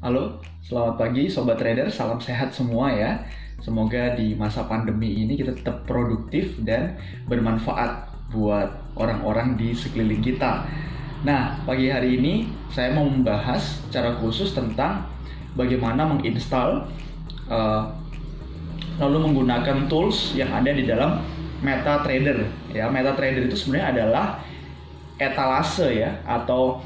Halo, selamat pagi Sobat Trader, salam sehat semua ya. Semoga di masa pandemi ini kita tetap produktif dan bermanfaat buat orang-orang di sekeliling kita. Nah, pagi hari ini saya mau membahas secara khusus tentang bagaimana menginstal lalu menggunakan tools yang ada di dalam MetaTrader. Ya, MetaTrader itu sebenarnya adalah etalase ya, atau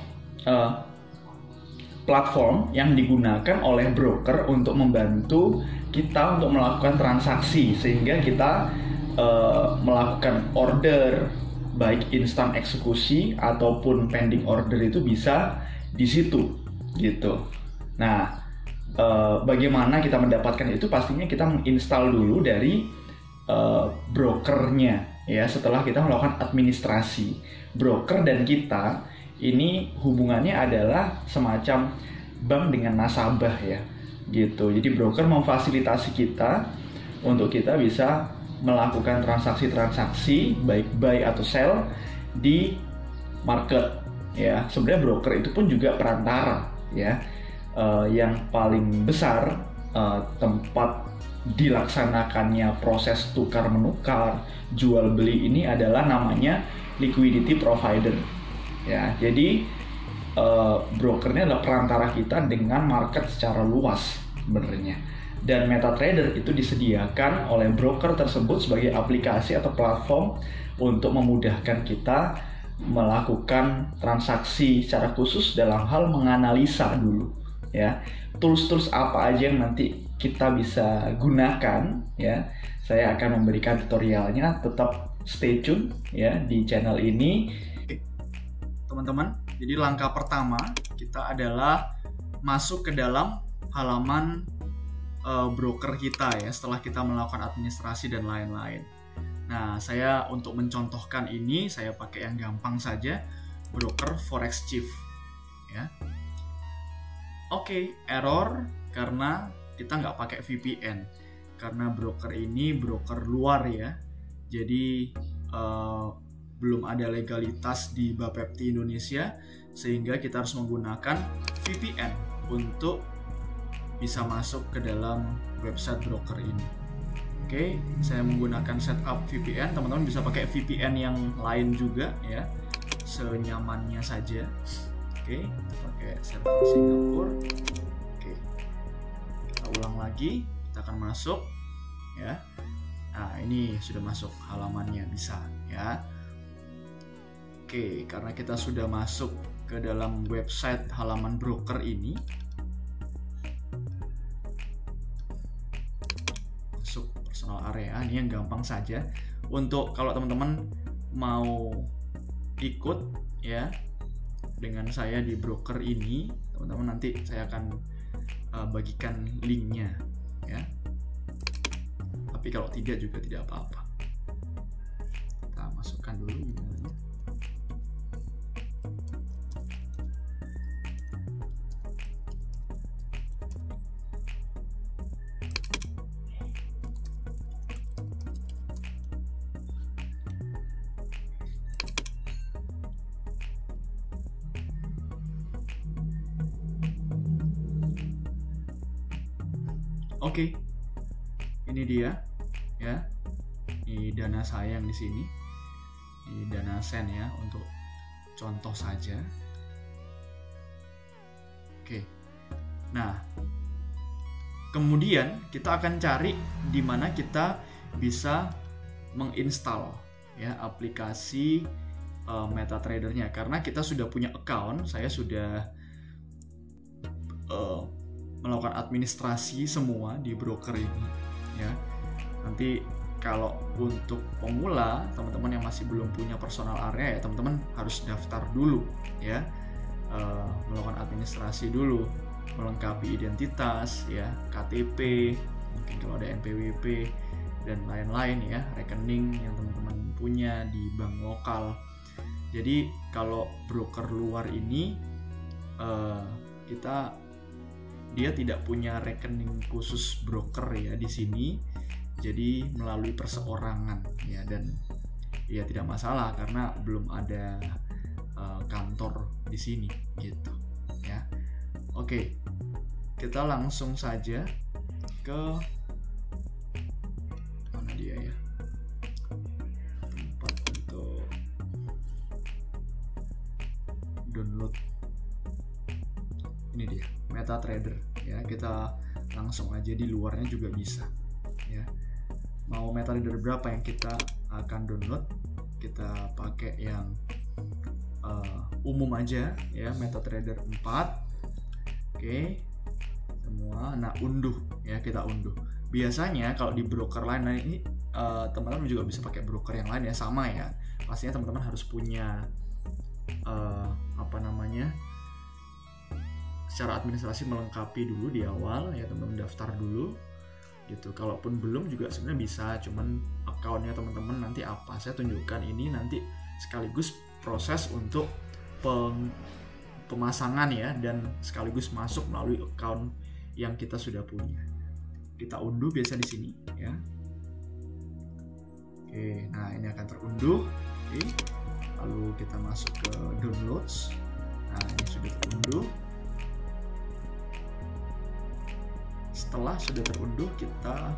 platform yang digunakan oleh broker untuk membantu kita untuk melakukan transaksi, sehingga kita melakukan order baik instan eksekusi ataupun pending order itu bisa di situ gitu. Nah, bagaimana kita mendapatkan itu? Pastinya kita menginstal dulu dari brokernya ya, setelah kita melakukan administrasi. Broker dan kita ini hubungannya adalah semacam bank dengan nasabah ya gitu. Jadi broker memfasilitasi kita untuk kita bisa melakukan transaksi-transaksi baik buy atau sell di market ya. Sebenarnya broker itu pun juga perantara ya. Yang paling besar tempat dilaksanakannya proses tukar menukar, jual beli ini adalah namanya liquidity provider. Ya, jadi brokernya adalah perantara kita dengan market secara luas sebenarnya. Dan MetaTrader itu disediakan oleh broker tersebut sebagai aplikasi atau platform untuk memudahkan kita melakukan transaksi secara khusus dalam hal menganalisa dulu ya. Tools-tools apa aja yang nanti kita bisa gunakan ya. Saya akan memberikan tutorialnya, tetap stay tune ya di channel ini. Teman-teman, jadi langkah pertama kita adalah masuk ke dalam halaman broker kita ya, setelah kita melakukan administrasi dan lain-lain. Nah, saya untuk mencontohkan ini saya pakai yang gampang saja, broker Forex Chief ya. Oke, error karena kita nggak pakai VPN, karena broker ini broker luar ya, jadi belum ada legalitas di Bapepti Indonesia, sehingga kita harus menggunakan VPN untuk bisa masuk ke dalam website broker ini. Oke, saya menggunakan setup VPN. Teman-teman bisa pakai VPN yang lain juga ya, senyamannya saja. Oke, pakai server Singapura. Oke, kita ulang lagi, kita akan masuk ya. Nah, ini sudah masuk halamannya, bisa ya. Oke, karena kita sudah masuk ke dalam website halaman broker ini, masuk personal area, ini yang gampang saja. Untuk kalau teman-teman mau ikut ya dengan saya di broker ini, teman-teman nanti saya akan bagikan linknya ya. Tapi kalau tidak juga tidak apa-apa. Kita masukkan dulu emailnya. Oke, ini dia ya. Ini dana saya yang di sini. Ini dana sen ya, untuk contoh saja. Oke. Nah, kemudian kita akan cari di mana kita bisa menginstal ya aplikasi MetaTrader-nya, karena kita sudah punya account. Saya sudah melakukan administrasi semua di broker ini ya. Nanti kalau untuk pemula, teman-teman yang masih belum punya personal area ya, teman-teman harus daftar dulu ya, melakukan administrasi dulu, melengkapi identitas ya, KTP, mungkin kalau ada NPWP dan lain-lain ya, rekening yang teman-teman punya di bank lokal. Jadi kalau broker luar ini dia tidak punya rekening khusus broker ya di sini, jadi melalui perseorangan ya, dan ya tidak masalah karena belum ada kantor di sini gitu ya. Oke, kita langsung saja ke mana dia ya, tempat untuk download. Ini dia MetaTrader ya, kita langsung aja di luarnya juga bisa ya. Mau MetaTrader berapa yang kita akan download, kita pakai yang umum aja ya, MetaTrader 4. Oke, semua. Nah, unduh ya, kita unduh. Biasanya kalau di broker lain, nah ini teman-teman juga bisa pakai broker yang lain ya, sama ya. Pastinya teman-teman harus punya secara administrasi melengkapi dulu di awal ya, teman-teman daftar dulu gitu. Kalaupun belum juga sebenarnya bisa, cuman akunnya teman-teman nanti apa, saya tunjukkan ini nanti sekaligus proses untuk pemasangan ya, dan sekaligus masuk melalui account yang kita sudah punya. Kita unduh biasa di sini ya. Oke, nah ini akan terunduh. Oke, lalu kita masuk ke downloads. Nah, ini sudah terunduh. Setelah sudah terunduh, kita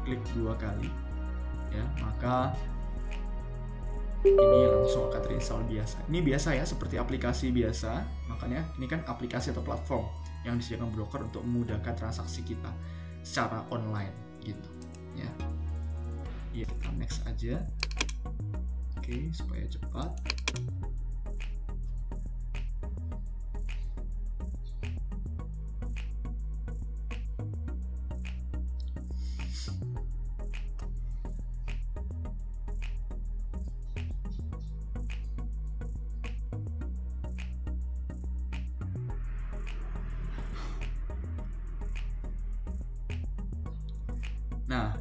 klik 2 kali ya, maka ini langsung akan terinstall biasa. Ini biasa ya, seperti aplikasi biasa. Makanya ini kan aplikasi atau platform yang disediakan broker untuk memudahkan transaksi kita secara online gitu ya. Ya, kita next aja. Oke, supaya cepat. Nah,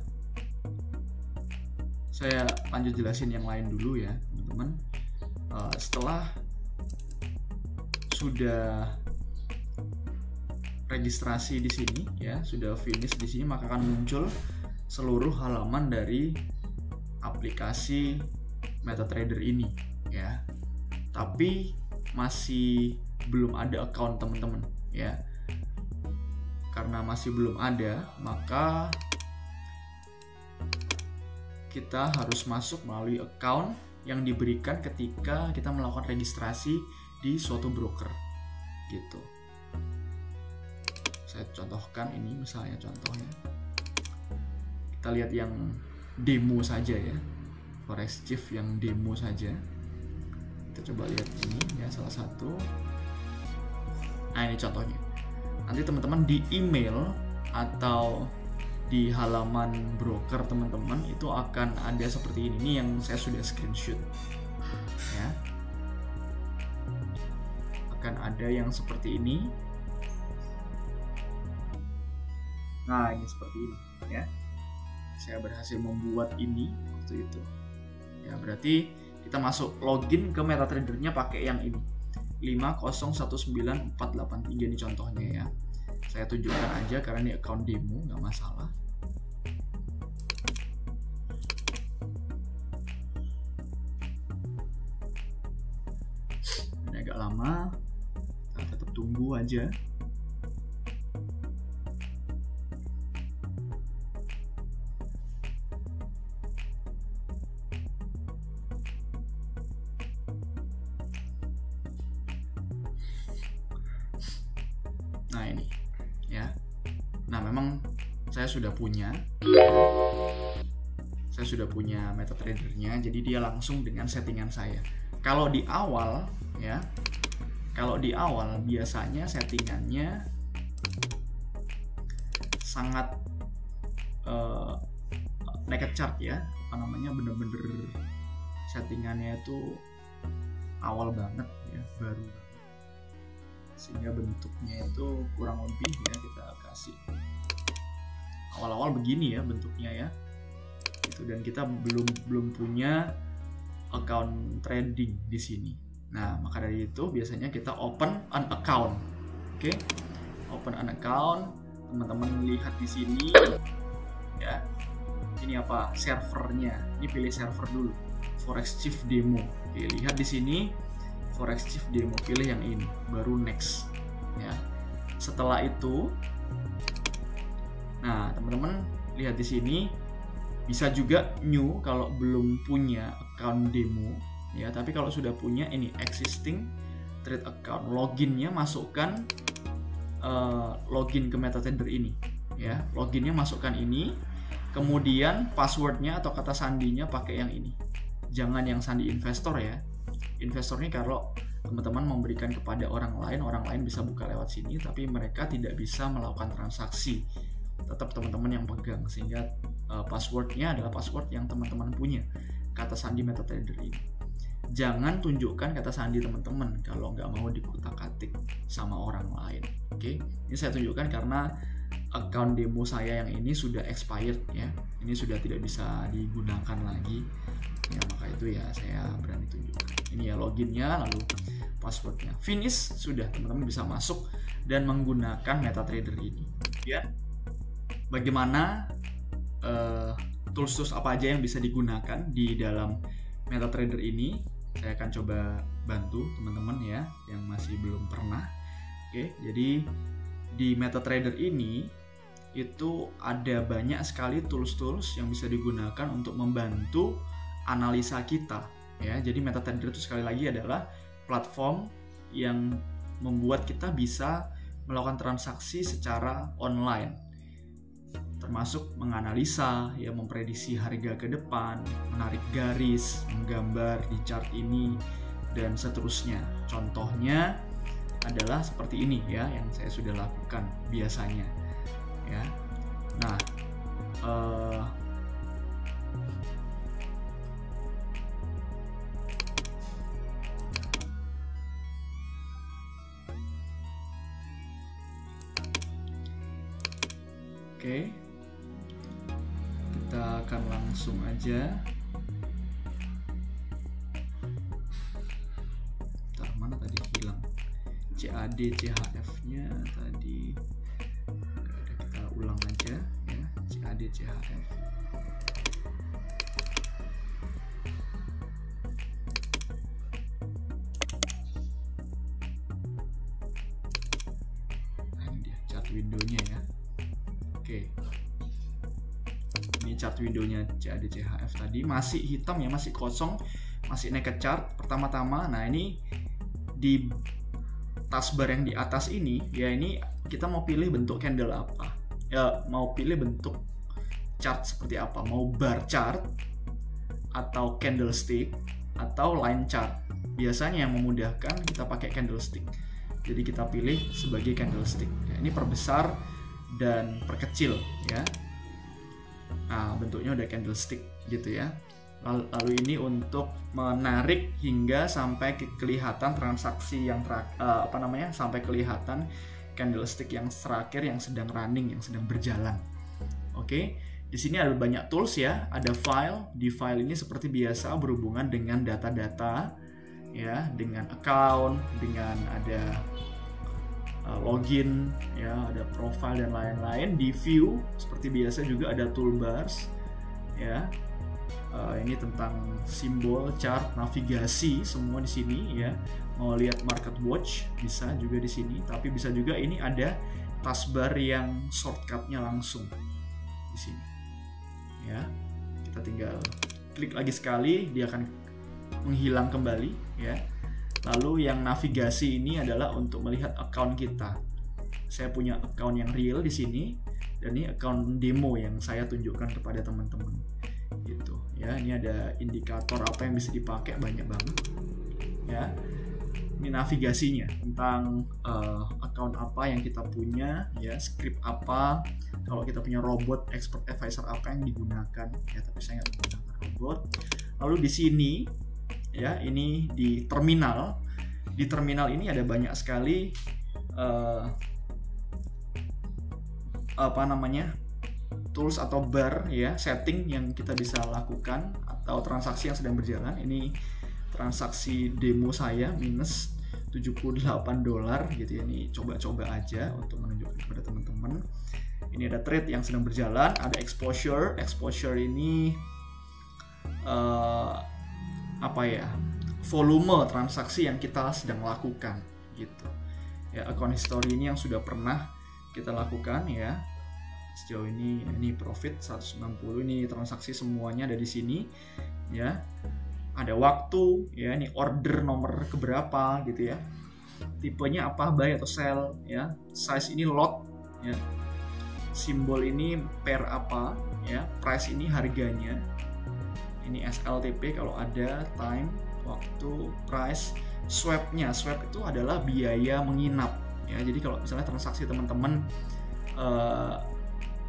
saya lanjut jelasin yang lain dulu ya, teman-teman. Setelah sudah registrasi di sini ya, sudah finish di sini, maka akan muncul seluruh halaman dari aplikasi MetaTrader ini ya. Tapi masih belum ada account teman-teman ya. Karena masih belum ada, maka kita harus masuk melalui account yang diberikan ketika kita melakukan registrasi di suatu broker gitu. Saya contohkan ini, misalnya contohnya kita lihat yang demo saja ya, Forex Chief yang demo saja. Kita coba lihat ini ya, salah satu. Nah, ini contohnya. Nanti teman-teman di email atau di halaman broker teman-teman itu akan ada seperti ini yang saya sudah screenshot ya. Akan ada yang seperti ini. Nah, ini seperti ini ya. Saya berhasil membuat ini waktu itu ya, berarti kita masuk login ke MetaTrader-nya pakai yang ini 5019483 ini contohnya ya. Saya tunjukkan aja karena ini account demo, nggak masalah. Ini agak lama, kita tetap tunggu aja. Nah, ini ya. Nah, memang saya sudah punya MetaTrader-nya, jadi dia langsung dengan settingan saya. Kalau di awal ya, biasanya settingannya sangat naked chart ya, bener-bener settingannya itu awal banget ya, baru banget, sehingga bentuknya itu kurang lebih ya, kita kasih awal-awal begini ya bentuknya ya itu, dan kita belum punya account trading di sini. Nah, maka dari itu biasanya kita open an account. Oke, open an account, teman-teman lihat di sini ya, ini apa, servernya, ini pilih server dulu, Forex Chief demo. Oke, lihat di sini Forex Chief demo, pilih yang ini, baru next ya. Setelah itu, nah teman-teman lihat di sini, bisa juga new kalau belum punya account demo ya, tapi kalau sudah punya, ini existing trade account, loginnya masukkan login ke MetaTrader ini ya, loginnya masukkan ini, kemudian passwordnya atau kata sandinya pakai yang ini, jangan yang sandi investor ya. Investor ini kalau teman-teman memberikan kepada orang lain bisa buka lewat sini, tapi mereka tidak bisa melakukan transaksi, tetap teman-teman yang pegang, sehingga passwordnya adalah password yang teman-teman punya, kata sandi MetaTrader ini. Jangan tunjukkan kata sandi teman-teman kalau nggak mau dikutak-atik sama orang lain. Oke, ini saya tunjukkan karena account demo saya yang ini sudah expired ya, ini sudah tidak bisa digunakan lagi ya, maka itu ya saya berani tunjukkan. Ini ya loginnya, lalu passwordnya. Finish, sudah teman-teman bisa masuk dan menggunakan MetaTrader ini ya. Bagaimana tools-tools apa aja yang bisa digunakan di dalam MetaTrader ini, saya akan coba bantu teman-teman ya yang masih belum pernah. Oke, jadi di MetaTrader ini itu ada banyak sekali tools-tools yang bisa digunakan untuk membantu analisa kita ya. Jadi MetaTrader itu sekali lagi adalah platform yang membuat kita bisa melakukan transaksi secara online, termasuk menganalisa, ya, memprediksi harga ke depan, menarik garis, menggambar di chart ini, dan seterusnya. Contohnya adalah seperti ini ya, yang saya sudah lakukan biasanya. Ya, nah, oke. Kita akan langsung aja. Bentar, mana tadi hilang CAD CHF nya tadi, nggak ada, kita ulang aja ya, CAD CHF. Nah, ini dia chart window-nya ya. Oke, ini chart window-nya CAD CHF tadi masih hitam ya, masih kosong, masih naked chart pertama-tama. Nah, ini di taskbar yang di atas ini ya, ini kita mau pilih bentuk candle apa ya, mau pilih bentuk chart seperti apa, mau bar chart atau candlestick atau line chart. Biasanya yang memudahkan kita pakai candlestick, jadi kita pilih sebagai candlestick ya. Ini perbesar dan perkecil ya. Nah, bentuknya udah candlestick gitu ya. Lalu ini untuk menarik hingga sampai kelihatan transaksi yang sampai kelihatan candlestick yang terakhir yang sedang running, yang sedang berjalan. Oke, di sini ada banyak tools ya, ada file. Di file ini seperti biasa berhubungan dengan data-data ya, dengan account, dengan ada login ya, ada profile dan lain-lain. Di view seperti biasa juga ada toolbars ya. Ini tentang simbol, chart, navigasi, semua di sini ya. Mau lihat market watch bisa juga di sini, tapi bisa juga ini ada taskbar yang shortcutnya langsung di sini ya. Kita tinggal klik lagi sekali, dia akan menghilang kembali ya. Lalu yang navigasi ini adalah untuk melihat account kita. Saya punya account yang real di sini, dan ini account demo yang saya tunjukkan kepada teman-teman gitu ya. Ini ada indikator apa yang bisa dipakai, banyak banget ya. Ini navigasinya tentang account apa yang kita punya ya, script apa, kalau kita punya robot expert advisor apa yang digunakan ya, tapi saya nggak menggunakan robot. Lalu di sini ya, ini di terminal. Di terminal ini ada banyak sekali tools atau bar ya, setting yang kita bisa lakukan atau transaksi yang sedang berjalan. Ini transaksi demo saya minus $78 gitu ya. Ini coba-coba aja untuk menunjukkan kepada teman-teman. Ini ada trade yang sedang berjalan, ada exposure. Exposure ini volume transaksi yang kita sedang lakukan gitu ya, account history ini yang sudah pernah kita lakukan ya. Sejauh ini profit 160, ini transaksi semuanya ada di sini ya. Ada waktu ya, ini order nomor keberapa gitu ya. Tipenya apa, buy atau sell ya. Size ini lot ya. Simbol ini pair apa ya. Price ini harganya. Ini SLTP kalau ada, time, waktu, price. Swap-nya, swap itu adalah biaya menginap ya. Jadi kalau misalnya transaksi teman-teman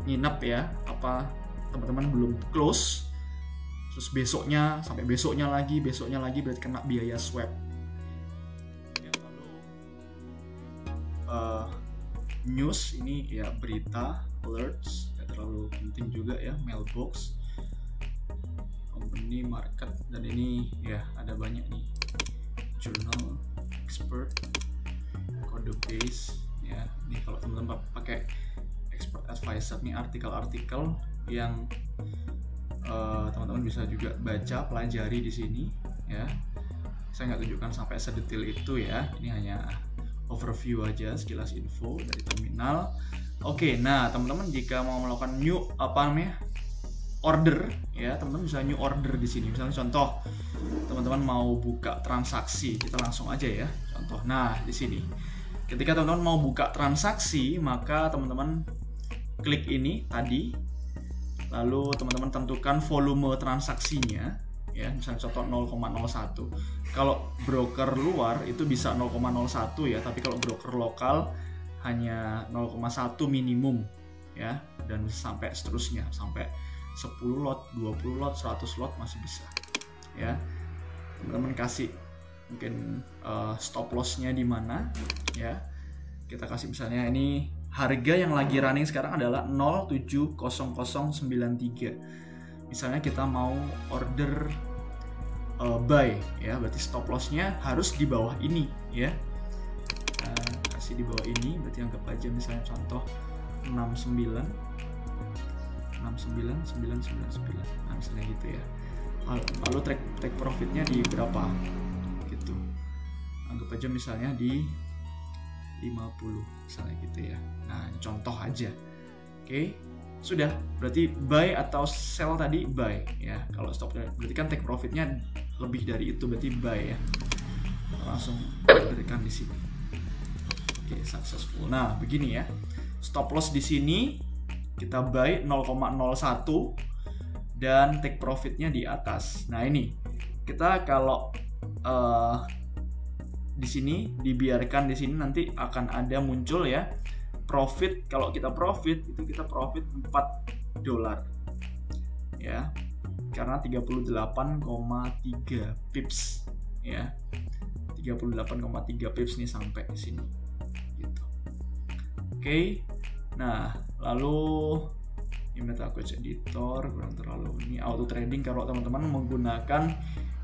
nginep ya, apa teman-teman belum close, terus besoknya sampai besoknya lagi berarti kena biaya swap ya. Lalu news ini ya, berita, alerts, gak terlalu penting juga ya. Mailbox, company, market, dan ini ya ada banyak nih, journal, expert, code base ya. Ini kalau teman-teman pakai expert advisor nih, artikel-artikel yang teman-teman bisa juga baca, pelajari di sini ya. Saya nggak tunjukkan sampai sedetail itu ya, ini hanya overview aja, sekilas info dari terminal. Oke, nah teman-teman jika mau melakukan new order ya, teman-teman bisa new order di sini. Misalnya contoh, teman-teman mau buka transaksi, kita langsung aja ya contoh. Nah di sini, ketika teman-teman mau buka transaksi, maka teman-teman klik ini tadi, lalu teman-teman tentukan volume transaksinya ya, misalnya contoh 0,01. Kalau broker luar itu bisa 0,01 ya, tapi kalau broker lokal hanya 0,1 minimum ya, dan sampai seterusnya, sampai 10 lot, 20 lot, 100 lot masih bisa ya. Teman-teman kasih mungkin stop loss-nya di mana ya. Kita kasih misalnya ini harga yang lagi running sekarang adalah 070093. Misalnya kita mau order buy ya, berarti stop loss-nya harus di bawah ini ya. Kasih di bawah ini, berarti anggap aja misalnya contoh 69,999. Nah misalnya gitu ya. Lalu take profitnya di berapa gitu, anggap aja misalnya di 50 misalnya gitu ya. Nah contoh aja. Oke, sudah, berarti buy atau sell tadi buy ya. Kalau stop berarti kan take profitnya lebih dari itu, berarti buy ya. Langsung berikan di sini. Oke, successful. Nah begini ya, stop loss di sini kita buy 0,01 dan take profitnya di atas. Nah ini kita kalau di sini dibiarkan di sini, nanti akan ada muncul ya profit. Kalau kita profit itu kita profit $4 ya, karena 38,3 pips ya, 38,3 pips nih sampai sini gitu. Oke, nah lalu ini meta coach editor kurang terlalu, ini auto trading kalau teman-teman menggunakan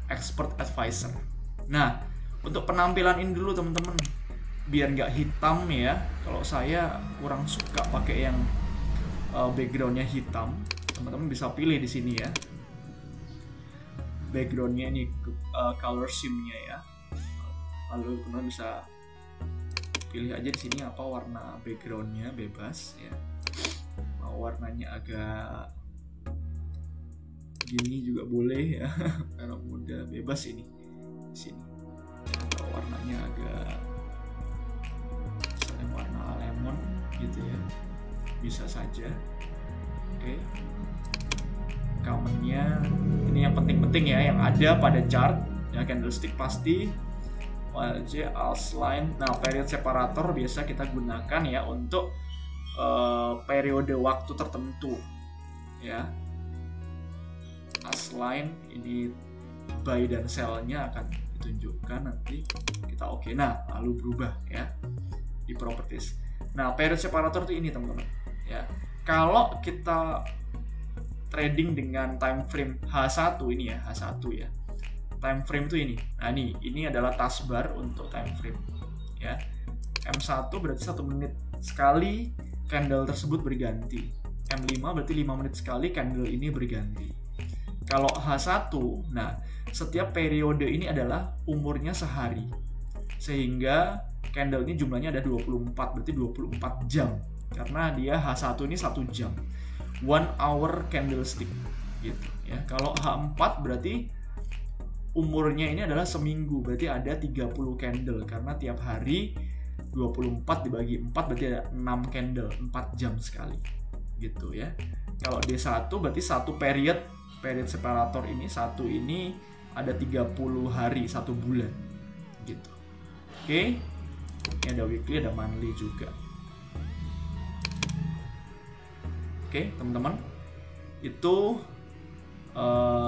expert advisor. Nah untuk penampilan ini dulu teman-teman, biar nggak hitam ya. Kalau saya kurang suka pakai yang backgroundnya hitam. Teman-teman bisa pilih di sini ya. Backgroundnya ini color scheme-nya ya. Lalu teman-teman bisa pilih aja di sini apa warna backgroundnya, bebas ya. Mau warnanya agak gini juga boleh ya. Merah muda, bebas ini di sini. Atau warnanya agak misalnya warna lemon gitu ya, bisa saja. Oke, commonnya ini yang penting-penting ya, yang ada pada chart ya. Candlestick pasti, WLJ, ALS line. Nah period separator biasa kita gunakan ya untuk periode waktu tertentu ya. ALS line ini buy dan sell-nya akan ditunjukkan nanti kita oke. Nah lalu berubah ya di properties. Nah period separator itu ini teman-teman ya. Kalau kita trading dengan time frame H1 ini ya, H1 ya, time frame itu ini. Nah ini adalah taskbar untuk time frame ya. M1 berarti 1 menit sekali candle tersebut berganti. M5 berarti 5 menit sekali candle ini berganti. Kalau H1, nah setiap periode ini adalah umurnya sehari, sehingga candle ini jumlahnya ada 24, berarti 24 jam. Karena dia H1 ini 1 jam. 1 hour candlestick gitu ya. Kalau H4 berarti umurnya ini adalah seminggu, berarti ada 30 candle karena tiap hari 24 dibagi 4 berarti ada 6 candle, 4 jam sekali gitu ya. Kalau D1 berarti satu period separator ini satu ini ada 30 hari, 1 bulan gitu. Oke. Ini ada weekly, ada monthly juga. Oke, teman-teman. Itu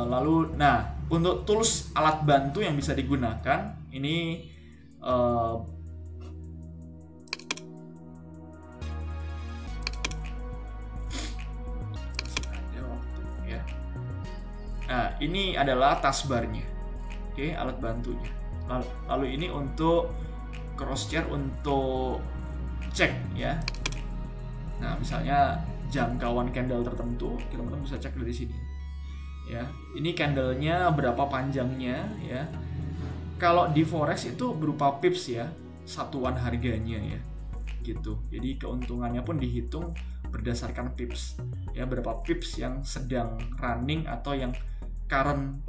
lalu nah, untuk tools alat bantu yang bisa digunakan ini nah, ini adalah taskbarnya. Oke, alat bantunya. Lalu ini untuk cross chair untuk cek ya. Nah, misalnya jangkauan candle tertentu, teman-teman bisa cek dari sini. Ya, ini candlenya berapa panjangnya ya. Kalau di forex itu berupa pips ya, satuan harganya ya. Gitu. Jadi keuntungannya pun dihitung berdasarkan pips. Ya, berapa pips yang sedang running atau yang current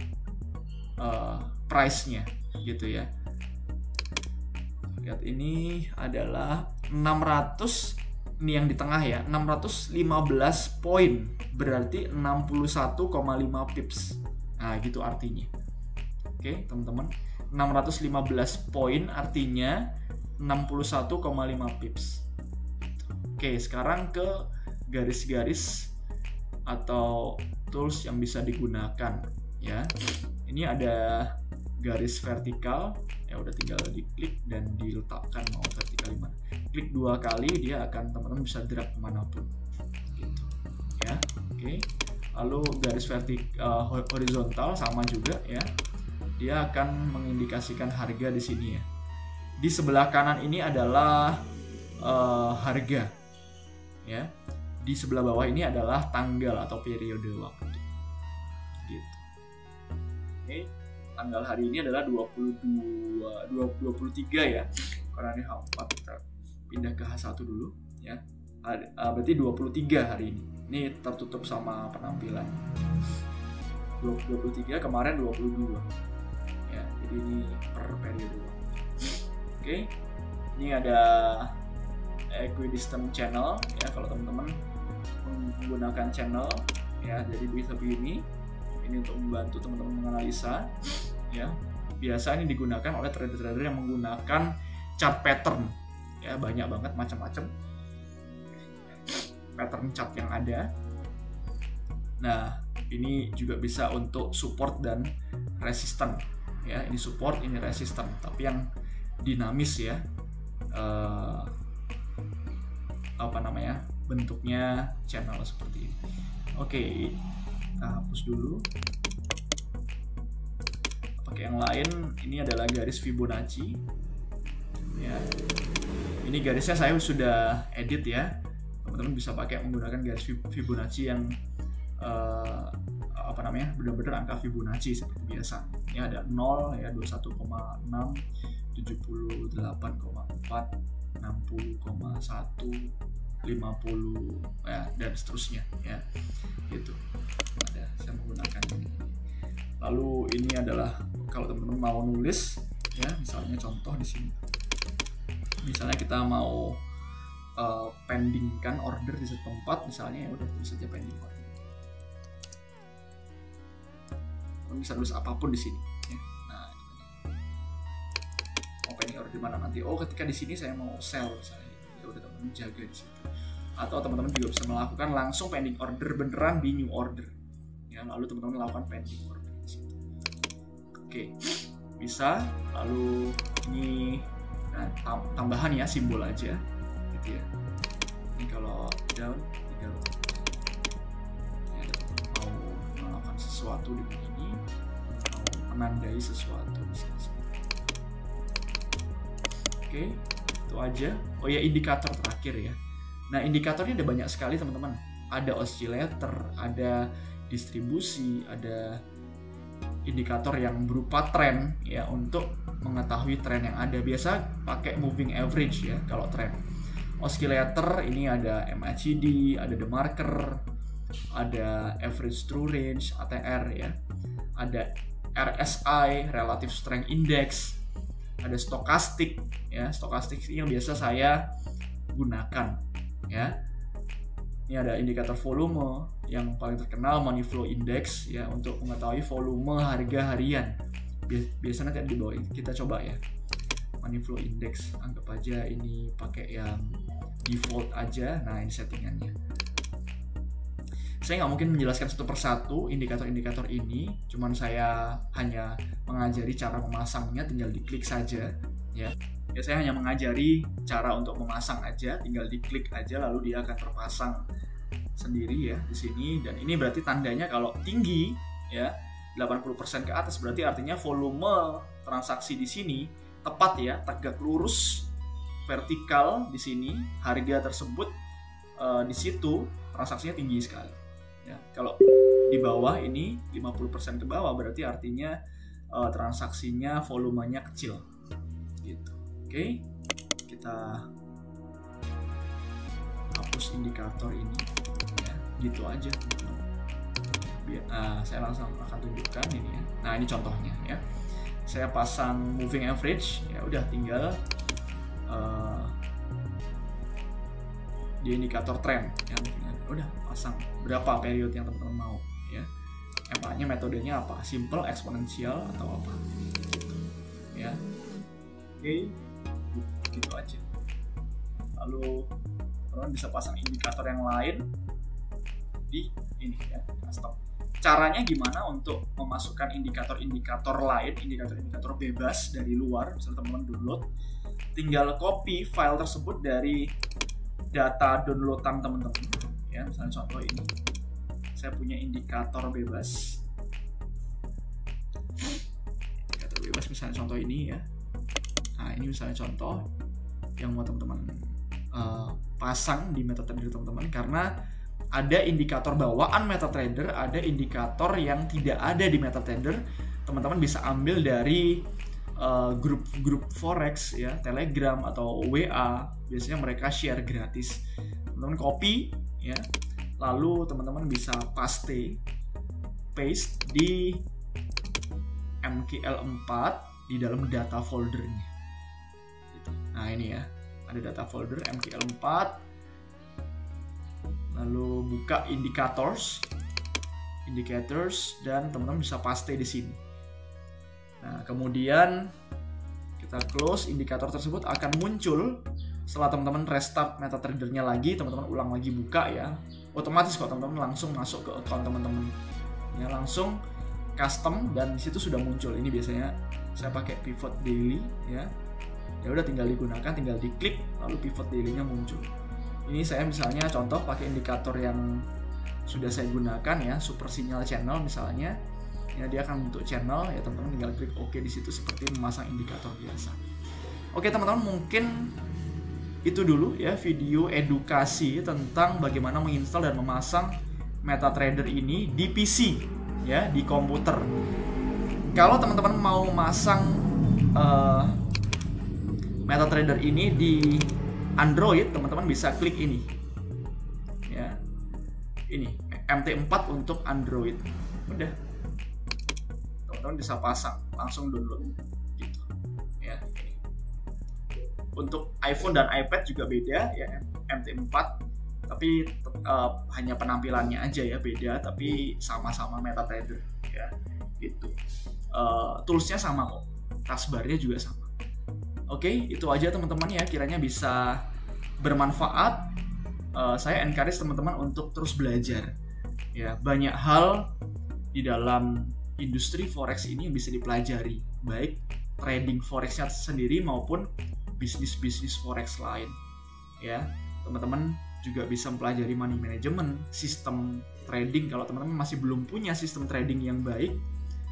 price-nya gitu ya. Lihat ini adalah 600, ini yang di tengah ya, 615 poin, berarti 61,5 pips. Nah, gitu artinya. Oke, teman-teman. 615 poin artinya 61,5 pips. Oke, sekarang ke garis-garis atau tools yang bisa digunakan ya. Ini ada garis vertikal, ya udah tinggal diklik dan diletakkan mau vertikal di mana. Klik 2 kali dia akan, teman-teman bisa drag kemanapun gitu ya. Oke. Lalu garis horizontal sama juga ya, dia akan mengindikasikan harga di sini ya. Di sebelah kanan ini adalah harga ya, di sebelah bawah ini adalah tanggal atau periode waktu gitu. Oke, tanggal hari ini adalah 23 ya, karena ini H4, kita pindah ke H1 dulu ya. Berarti 23 hari ini. Ini tertutup sama penampilan 23, kemarin 22 ya, jadi ini per periode. Oke, ini ada equidistant channel ya, kalau teman-teman menggunakan channel ya, jadi bisa begini. Ini untuk membantu teman-teman menganalisa ya. Biasa ini digunakan oleh trader-trader yang menggunakan chart pattern ya, banyak banget macam-macam pattern chart yang ada. Nah, ini juga bisa untuk support dan resisten ya. Ini support, ini resisten, tapi yang dinamis ya. Bentuknya channel seperti ini. Oke, kita hapus dulu. Pakai yang lain. Ini adalah garis Fibonacci ya. Ini garisnya saya sudah edit ya. Teman-teman bisa pakai menggunakan garis Fibonacci yang benar-benar angka Fibonacci seperti biasa. Ini ada 0 ya, 21,6, 78,4, 60,1, 50 ya, dan seterusnya ya. Gitu. Saya menggunakan ini. Lalu ini adalah kalau teman-teman mau nulis ya, misalnya contoh di sini. Misalnya kita mau pendingkan order di satu tempat, misalnya ya udah tulis saja pending order. Bisa tulis apapun di sini ya. Nah, mau pending order di mana nanti? Oh, ketika di sini saya mau sell misalnya, ya udah teman-teman jaga di situ. Atau teman-teman juga bisa melakukan langsung pending order beneran di new order ya, lalu teman-teman lakukan pending order di situ. Oke, bisa. Lalu ini tambahan ya, simbol aja gitu ya. Ini kalau down tinggal ya, mau melakukan sesuatu di sini, mau menandai sesuatu di sini. Oke, itu aja. Oh ya, indikator terakhir ya. Nah, indikatornya ada banyak sekali teman-teman. Ada oscillator, ada distribusi, ada indikator yang berupa tren ya, untuk mengetahui tren yang ada. Biasa pakai moving average ya kalau tren. Oscillator ini ada MACD, ada the marker, ada average true range ATR ya, ada RSI relative strength index, ada stokastik ya. Stokastik ini yang biasa saya gunakan ya. Ini ada indikator volume yang paling terkenal, money flow index ya, untuk mengetahui volume harga harian. Biasanya nanti di bawah kita coba ya, money flow index. Anggap aja ini pakai yang default aja. Nah, ini settingannya. Saya nggak mungkin menjelaskan satu persatu indikator-indikator ini, cuman saya hanya mengajari cara memasangnya, tinggal diklik saja ya. Ya, saya hanya mengajari cara untuk memasang aja, tinggal diklik aja lalu dia akan terpasang sendiri ya di sini. Dan ini berarti tandanya kalau tinggi ya, 80% ke atas, berarti artinya volume transaksi di sini tepat ya, tegak lurus vertikal di sini, harga tersebut di situ transaksinya tinggi sekali ya. Kalau di bawah ini 50% ke bawah berarti artinya transaksinya volumenya kecil gitu. Oke, kita hapus indikator ini ya, gitu aja. Saya langsung akan tunjukkan ini ya. Nah, ini contohnya ya. Saya pasang moving average ya, udah tinggal di indikator trend ya, udah pasang berapa periode yang teman-teman mau ya. MA-nya metodenya apa? Simple, eksponensial, atau apa gitu ya. Oke, gitu aja. Lalu teman-teman bisa pasang indikator yang lain di ini ya, custom. Caranya gimana untuk memasukkan indikator-indikator lain, indikator-indikator bebas dari luar, misalnya teman-teman download, tinggal copy file tersebut dari data downloadan teman-teman ya. Misalnya contoh ini, saya punya indikator bebas misalnya contoh ini ya. Nah, ini misalnya contoh yang mau teman-teman pasang di MetaTrader teman-teman, karena ada indikator bawaan MetaTrader, ada indikator yang tidak ada di MetaTrader. Teman-teman bisa ambil dari grup-grup forex ya, Telegram atau WA. Biasanya mereka share gratis. Teman-teman copy ya, lalu teman-teman bisa paste di MKL4 di dalam data foldernya. Nah, ini ya, ada data folder MKL4, lalu buka indicators, dan teman-teman bisa paste di sini. Nah, kemudian kita close, indikator tersebut akan muncul setelah teman-teman restart MetaTrader-nya lagi, teman-teman ulang lagi buka ya, otomatis kok teman-teman langsung masuk ke account teman-teman ya, langsung custom, dan di situ sudah muncul. Ini biasanya saya pakai pivot daily ya. Ya udah, tinggal digunakan, tinggal diklik lalu pivot daily-nya muncul. Ini saya misalnya contoh pakai indikator yang sudah saya gunakan ya, super signal channel misalnya. Ya, dia akan bentuk channel ya, teman-teman tinggal klik OK di situ seperti memasang indikator biasa. Oke teman-teman, mungkin itu dulu ya video edukasi tentang bagaimana menginstal dan memasang MetaTrader ini di PC ya, di komputer. Kalau teman-teman mau masang MetaTrader ini di Android, teman-teman bisa klik ini ya, ini MT4 untuk Android. Udah, teman-teman bisa pasang, langsung download gitu ya. Untuk iPhone dan iPad juga beda ya, MT4, tapi hanya penampilannya aja ya beda, tapi sama-sama MetaTrader ya gitu. Toolsnya sama kok, taskbarnya juga sama. Oke, itu aja teman-teman ya, kiranya bisa bermanfaat. Saya encourage teman-teman untuk terus belajar ya, banyak hal di dalam industri forex ini yang bisa dipelajari, baik trading forexnya sendiri maupun bisnis-bisnis forex lain ya. Teman-teman juga bisa mempelajari money management, sistem trading. Kalau teman-teman masih belum punya sistem trading yang baik,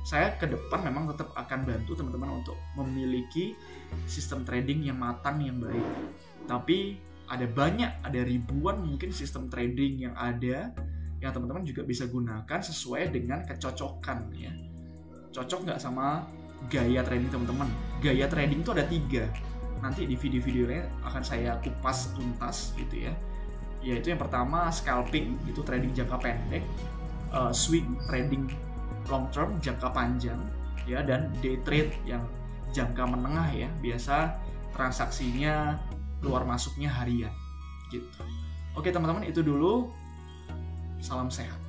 saya ke depan memang tetap akan bantu teman-teman untuk memiliki sistem trading yang matang, yang baik. Tapi ada ribuan mungkin sistem trading yang ada, yang teman-teman juga bisa gunakan sesuai dengan kecocokan ya. cocok nggak sama gaya trading teman-teman. Gaya trading itu ada 3. Nanti di video-videonya akan saya kupas tuntas gitu ya. Yaitu yang pertama scalping, itu trading jangka pendek, swing trading long term jangka panjang ya, dan day trade yang jangka menengah ya, biasa transaksinya keluar masuknya harian gitu. Oke teman-teman, itu dulu, salam sehat.